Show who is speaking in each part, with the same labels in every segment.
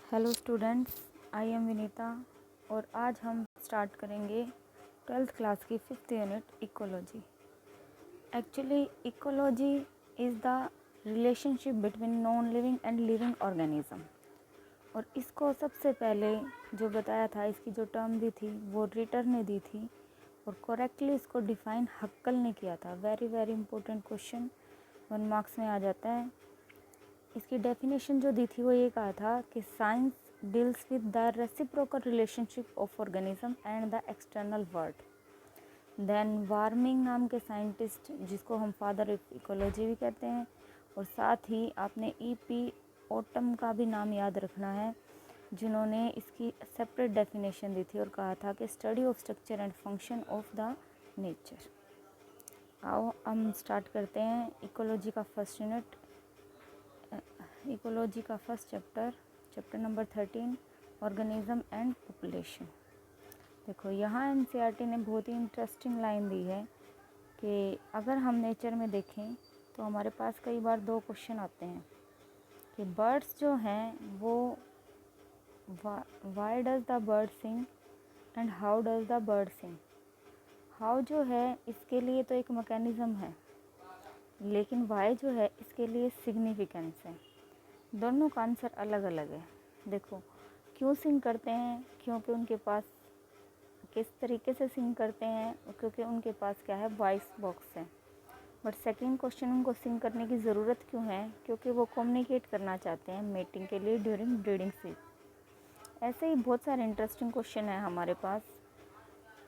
Speaker 1: Hello students, I am Vinita और आज हम स्टार्ट करेंगे 12th क्लास की 5th unit ecology. Actually ecology is the relationship between non living and living organism. और इसको सबसे पहले जो बताया था, इसकी जो टर्म दी थी वो रिटर ने दी थी और करेक्टली इसको डिफ़ाइन हक्कल ने किया था। Very very important question, 1 marks में आ जाता है। इसकी डेफिनेशन जो दी थी वो ये कहा था कि science deals with the reciprocal relationship of organism and the external world. Then Warming नाम के साइंटिस्ट, जिसको हम फादर ऑफ इकोलॉजी भी कहते हैं, और साथ ही आपने E.P. ऑटम का भी नाम याद रखना है, जिन्होंने इसकी सेपरेट डेफिनेशन दी थी और कहा था कि study of structure and function of the nature. आओ हम स्टार्ट करते हैं इकोलॉजी का फर्स्ट यूनिट, इकोलॉजी का first chapter number 13, organism and population. देखो यहाँ एनसीईआरटी ने बहुत ही इंटरेस्टिंग लाइन दी है कि अगर हम नेचर में देखें तो हमारे पास कई बार 2 क्वेश्चन आते हैं कि बर्ड्स जो हैं वो why does the bird sing and how does the bird sing. How जो है इसके लिए तो एक मैकेनिज़्म है, लेकिन वाई जो है इसके लिए सिग्निफिकेंस है। दोनों का आंसर अलग अलग है। देखो क्यों सिंग करते हैं, क्योंकि उनके पास किस तरीके से सिंग करते हैं, क्योंकि उनके पास क्या है, वॉइस बॉक्स है। बट सेकंड क्वेश्चन, उनको सिंग करने की ज़रूरत क्यों है, क्योंकि वो कम्युनिकेट करना चाहते हैं मेटिंग के लिए ड्यूरिंग ब्रीडिंग सीजन। ऐसे ही बहुत सारे इंटरेस्टिंग क्वेश्चन है हमारे पास,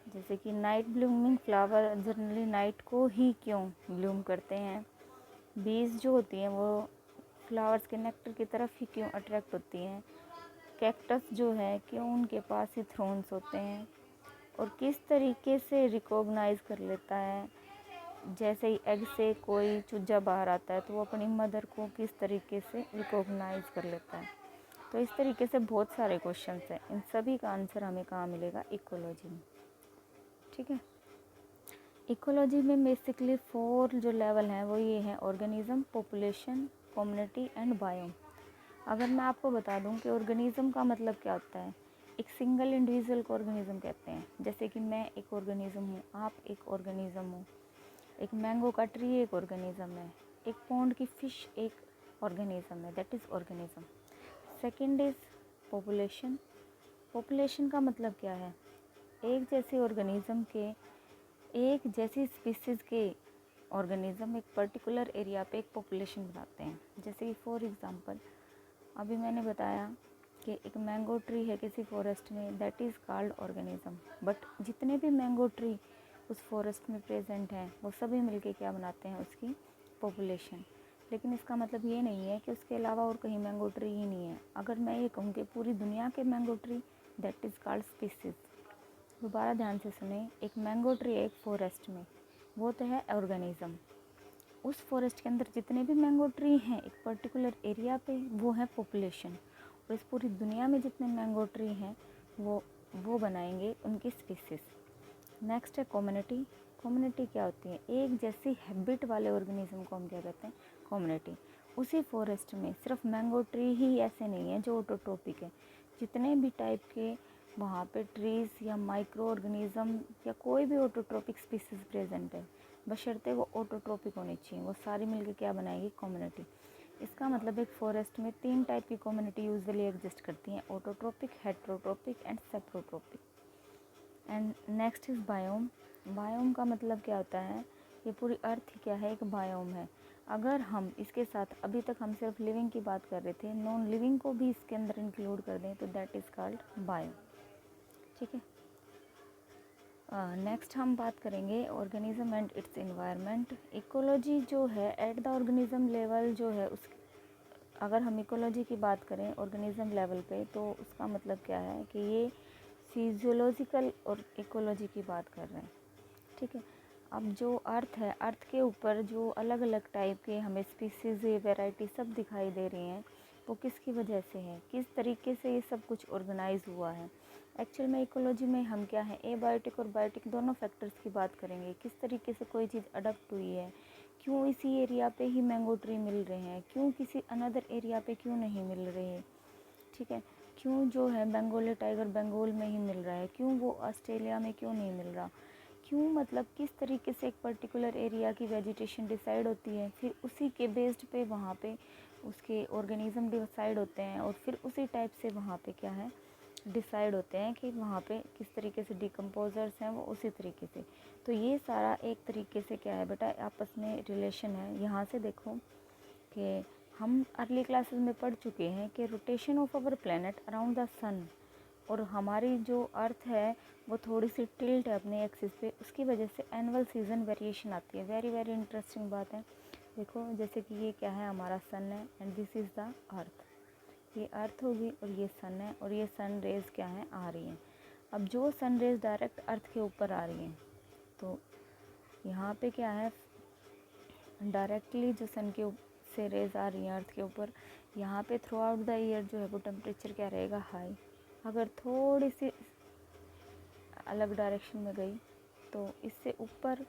Speaker 1: जैसे कि night blooming flower generally night को ही क्यों ब्लूम करते हैं। बीज जो होती हैं वो फ्लावर्स के नेक्टर की तरफ ही क्यों अट्रैक्ट होती हैं। कैक्टस जो है क्यों उनके पास ही थ्रोन्स होते हैं, और किस तरीके से रिकॉग्नाइज कर लेता है। जैसे ही एग से कोई चूजा बाहर आता है तो वो अपनी मदर को किस तरीके से रिकॉग्नाइज कर लेता है। तो इस तरीके से बहुत सारे क्वेश्चंस हैं, इन सभी का आंसर हमें कहाँ मिलेगा, इकोलॉजी में। ठीक है, इकोलॉजी में बेसिकली 4 जो लेवल हैं वो ये हैं, organism, population, community and biome. अगर मैं आपको बता दूं कि ऑर्गेनिज्म का मतलब क्या होता है, एक सिंगल इंडिविजुअल को ऑर्गेनिज्म कहते हैं। जैसे कि मैं एक ऑर्गेनिज्म हूँ, आप एक ऑर्गेनिज्म हो, एक मैंगो का ट्री एक ऑर्गेनिज्म है, एक पॉन्ड की फ़िश एक ऑर्गेनिज्म है, that is organism. Second is population. Population का मतलब क्या है, एक जैसे ऑर्गेनिज्म के, एक जैसी स्पीसीज़ के ऑर्गेनिज्म एक पर्टिकुलर एरिया पे एक पॉपुलेशन बनाते हैं। जैसे कि फॉर एग्ज़ाम्पल अभी मैंने बताया कि एक मैंगो ट्री है किसी फॉरेस्ट में, that is called organism. But जितने भी मैंगो ट्री उस फॉरेस्ट में प्रेजेंट हैं वो सभी मिलके क्या बनाते हैं, उसकी पॉपुलेशन। लेकिन इसका मतलब ये नहीं है कि उसके अलावा और कहीं मैंगो ट्री ही नहीं है। अगर मैं ये कहूँ कि पूरी दुनिया के mango tree, that is called species. दोबारा ध्यान से सुने, एक मैंगो ट्री है एक फॉरेस्ट में, वो तो है ऑर्गेनिज्म। उस फॉरेस्ट के अंदर जितने भी मैंगो ट्री हैं एक पर्टिकुलर एरिया पे, वो है पॉपुलेशन। और इस पूरी दुनिया में जितने मैंगो ट्री हैं वो बनाएंगे उनकी स्पीसीज़। नेक्स्ट है कम्युनिटी। कम्युनिटी क्या होती है, एक जैसी हैबिट वाले ऑर्गेनिज्म को हम क्या कहते हैं, कम्युनिटी। उसी फॉरेस्ट में सिर्फ मैंगो ट्री ही ऐसे नहीं है जो ऑटोट्रोपिक है, जितने भी टाइप के वहाँ पे ट्रीज़ या माइक्रो ऑर्गेनिज्म या कोई भी ऑटोट्रोपिक स्पीसीज़ प्रेजेंट है, बशर्ते वो ऑटोट्रोपिक होनी चाहिए, वो सारी मिलकर क्या बनाएगी, कम्युनिटी। इसका मतलब एक फॉरेस्ट में 3 टाइप की कम्युनिटी यूजुअली एग्जिस्ट करती हैं, autotrophic, heterotrophic and saprotrophic. And next is biome. Biome का मतलब क्या होता है, ये पूरी अर्थ ही क्या है, एक बायोम है। अगर हम इसके साथ, अभी तक हम सिर्फ लिविंग की बात कर रहे थे, नॉन लिविंग को भी इसके अंदर इंक्लूड कर दें तो दैट इज़ कॉल्ड बायोम। ठीक है, नेक्स्ट हम बात करेंगे organism and it's environment. Ecology जो है एट द ऑर्गेनिज्म लेवल जो है, उस अगर हम इकोलॉजी की बात करें ऑर्गेनिज्म लेवल पे, तो उसका मतलब क्या है कि ये फिजियोलॉजिकल और इकोलॉजी की बात कर रहे हैं। ठीक है, अब जो अर्थ है, अर्थ के ऊपर जो अलग अलग टाइप के हमें स्पीसीज़, वैरायटी सब दिखाई दे रही हैं, वो किसकी वजह से है, किस तरीके से ये सब कुछ ऑर्गेनाइज हुआ है। एक्चुअल में इकोलॉजी में हम क्या है, एबायोटिक और बायोटिक दोनों फैक्टर्स की बात करेंगे। किस तरीके से कोई चीज़ अडप्ट हुई है, क्यों इसी एरिया पे ही मैंगो ट्री मिल रहे हैं, क्यों किसी अनदर एरिया पे क्यों नहीं मिल रहे हैं। ठीक है, क्यों जो है बंगाली टाइगर बंगाल में ही मिल रहा है, क्यों वो ऑस्ट्रेलिया में क्यों नहीं मिल रहा, क्यों, मतलब किस तरीके से एक पर्टिकुलर एरिया की वेजिटेशन डिसाइड होती है, फिर उसी के बेस्ड पे वहाँ पे उसके ऑर्गेनिज्म डिसाइड होते हैं, और फिर उसी टाइप से वहाँ पे क्या है डिसाइड होते हैं कि वहाँ पे किस तरीके से डिकम्पोजर्स हैं वो उसी तरीके से। तो ये सारा एक तरीके से क्या है बेटा आपस में रिलेशन है। यहाँ से देखो कि हम अर्ली क्लासेस में पढ़ चुके हैं कि rotation of our planet around the sun, और हमारी जो अर्थ है वो थोड़ी सी टिल्ट है अपने एक्सिस पे, उसकी वजह से एनुअल सीज़न वेरिएशन आती है। वेरी वेरी इंटरेस्टिंग बात है। देखो जैसे कि ये क्या है, हमारा सन है and this is the earth, ये अर्थ होगी और ये सन है, और ये सन रेज़ क्या है आ रही हैं। अब जो सन रेज़ डायरेक्ट अर्थ के ऊपर आ रही हैं, तो यहाँ पे क्या है डायरेक्टली जो सन के से रेज़ आ रही हैं अर्थ के ऊपर, यहाँ पे थ्रू आउट द ईयर जो है वो टेम्परेचर क्या रहेगा हाई। अगर थोड़ी सी अलग डायरेक्शन में गई तो इससे ऊपर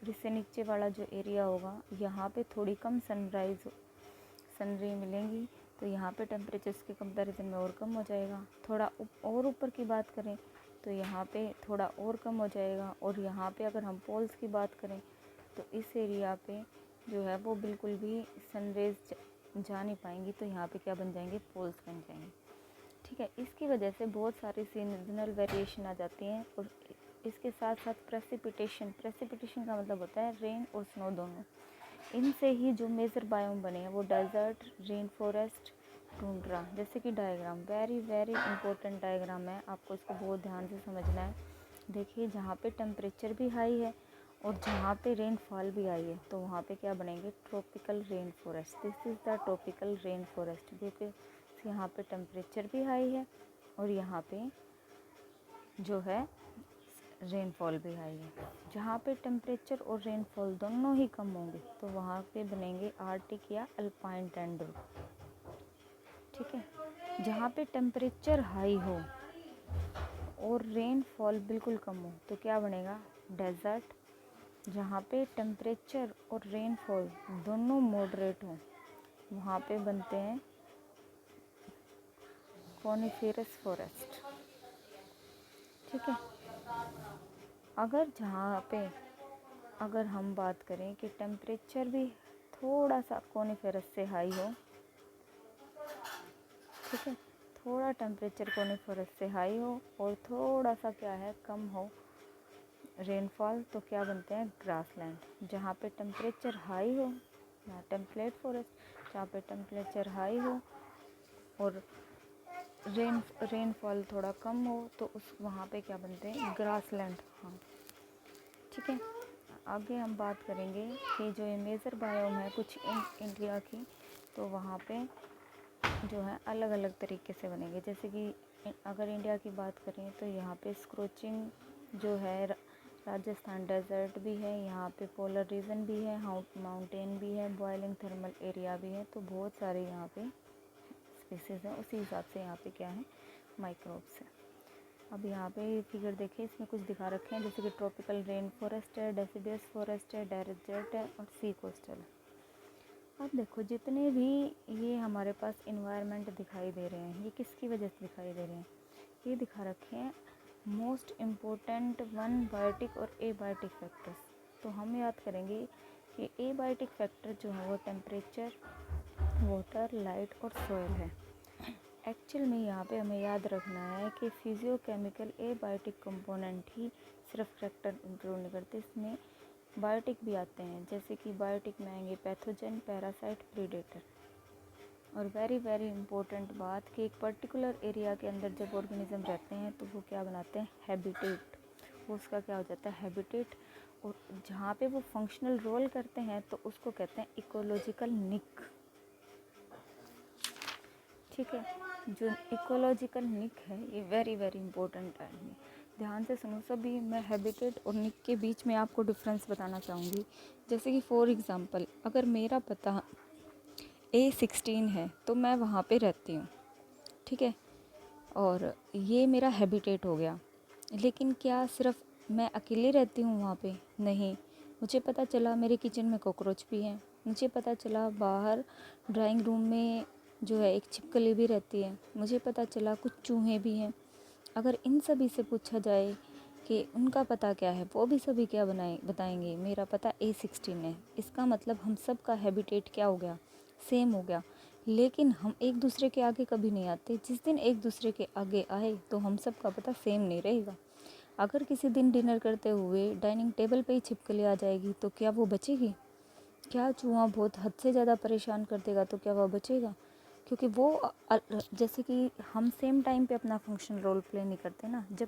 Speaker 1: इससे नीचे वाला जो एरिया होगा यहाँ पे थोड़ी कम सन रे मिलेंगी, तो यहाँ पे टेम्परेचर के कंपैरिजन में और कम हो जाएगा। थोड़ा और ऊपर की बात करें तो यहाँ पे थोड़ा और कम हो जाएगा, और यहाँ पे अगर हम पोल्स की बात करें तो इस एरिया पे जो है वो बिल्कुल भी सन रेज जा नहीं पाएंगी, तो यहाँ पे क्या बन जाएंगे पोल्स बन जाएंगे। ठीक है, इसकी वजह से बहुत सारी सीजनल वेरिएशन आ जाती हैं, और इसके साथ साथ प्रेसिपिटेशन का मतलब होता है रेन और स्नो दोनों। इनसे ही जो मेजर बायोम बने हैं वो डेजर्ट, रेन फॉरेस्ट, टुंड्रा। जैसे कि diagram very very important diagram है, आपको इसको बहुत ध्यान से समझना है। देखिए जहाँ पे टेम्परेचर भी हाई है और जहाँ पे रेनफॉल भी आई है, तो वहाँ पे क्या बनेंगे tropical rain forest. This is the tropical rain forest, क्योंकि यहाँ पे टेम्परेचर भी हाई है और यहाँ पे जो है रेनफॉल भी हाई है। जहाँ पे टेम्परेचर और रेनफॉल दोनों ही कम होंगे तो वहाँ पे बनेंगे आर्टिक या अल्पाइन टैंडर। ठीक है, जहाँ पे टेम्परेचर हाई हो और रेनफॉल बिल्कुल कम हो तो क्या बनेगा डेजर्ट। जहाँ पे टेम्परेचर और रेनफॉल दोनों मॉडरेट हों वहाँ पे बनते हैं कॉनिफेरस फॉरेस्ट। ठीक है, अगर हम बात करें कि टेम्परेचर भी थोड़ा सा कॉनिफेरस से हाई हो, ठीक है, थोड़ा टेम्परेचर कॉनिफेरस से हाई हो और थोड़ा सा क्या है कम हो रेनफॉल, तो क्या बनते हैं ग्रासलैंड। जहाँ पे टेम्परेचर हाई हो या टेम्पलेट फॉरेस्ट, जहाँ पे टेम्परेचर हाई हो और रेनफॉल थोड़ा कम हो तो उस वहाँ पे क्या बनते हैं ग्रासलैंड। हाँ ठीक है, आगे हम बात करेंगे कि जो ये मेजर बायोम है कुछ इंडिया की, तो वहाँ पे जो है अलग अलग तरीके से बनेंगे। जैसे कि अगर इंडिया की बात करें तो यहाँ पे स्क्रोचिंग जो है राजस्थान डेजर्ट भी है, यहाँ पे पोलर रीजन भी है, माउंटेन भी है, बॉइलिंग थर्मल एरिया भी है, तो बहुत सारे यहाँ पे स्पीसीज़ हैं। उसी हिसाब से यहाँ पे क्या है माइक्रोब्स है। अब यहाँ पे फिगर देखिए, इसमें कुछ दिखा रखे हैं जैसे कि ट्रॉपिकल रेन फॉरेस्ट है, डेसिडियस फॉरेस्ट है, डेजर्ट है और सी कोस्टल है। अब देखो जितने भी ये हमारे पास इन्वायरमेंट दिखाई दे रहे हैं ये किसकी वजह से दिखाई दे रहे हैं, ये दिखा रखे हैं मोस्ट इम्पोर्टेंट वन बायोटिक और एबायोटिक फैक्टर्स। तो हम याद करेंगे कि एबायोटिक फैक्टर जो है वो टेम्परेचर, वाटर, लाइट और सॉइल है। एक्चुअल में यहाँ पे हमें याद रखना है कि फिजियोकेमिकल एबायोटिक कंपोनेंट ही सिर्फ फैक्टर इंक्लूड नहीं करते, इसमें बायोटिक भी आते हैं। जैसे कि बायोटिक में आएंगे पैथोजन, पैरासाइट, प्रीडेटर। और वेरी वेरी इंपॉर्टेंट बात कि एक पर्टिकुलर एरिया के अंदर जब ऑर्गेनिज्म रहते हैं तो वो क्या बनाते हैं हैबिटेट, वो उसका क्या हो जाता है हैबिटेट। और जहाँ पे वो फंक्शनल रोल करते हैं तो उसको कहते हैं इकोलॉजिकल निक। ठीक है, जो इकोलॉजिकल निक है ये वेरी वेरी इंपॉर्टेंट है, ध्यान से सुनो सभी। मैं हैबिटेट और निक के बीच में आपको डिफरेंस बताना चाहूँगी। जैसे कि फॉर एग्ज़ाम्पल अगर मेरा पता A16 है तो मैं वहाँ पे रहती हूँ, ठीक है, और ये मेरा हैबिटेट हो गया। लेकिन क्या सिर्फ मैं अकेले रहती हूँ वहाँ पे? नहीं, मुझे पता चला मेरे किचन में कॉकरोच भी हैं, मुझे पता चला बाहर ड्राइंग रूम में जो है एक छिपकली भी रहती है, मुझे पता चला कुछ चूहे भी हैं। अगर इन सभी से पूछा जाए कि उनका पता क्या है, वो भी सभी क्या बताएंगे, मेरा पता A16 है। इसका मतलब हम सब का हैबिटेट क्या हो गया, सेम हो गया। लेकिन हम एक दूसरे के आगे कभी नहीं आते। जिस दिन एक दूसरे के आगे आए तो हम सब का पता सेम नहीं रहेगा। अगर किसी दिन डिनर करते हुए डाइनिंग टेबल पे ही छिपकली आ जाएगी तो क्या वो बचेगी? क्या चूहा बहुत हद से ज़्यादा परेशान कर देगा तो क्या वह बचेगा? क्योंकि वो जैसे कि हम सेम टाइम पे अपना फंक्शन रोल प्ले नहीं करते ना। जब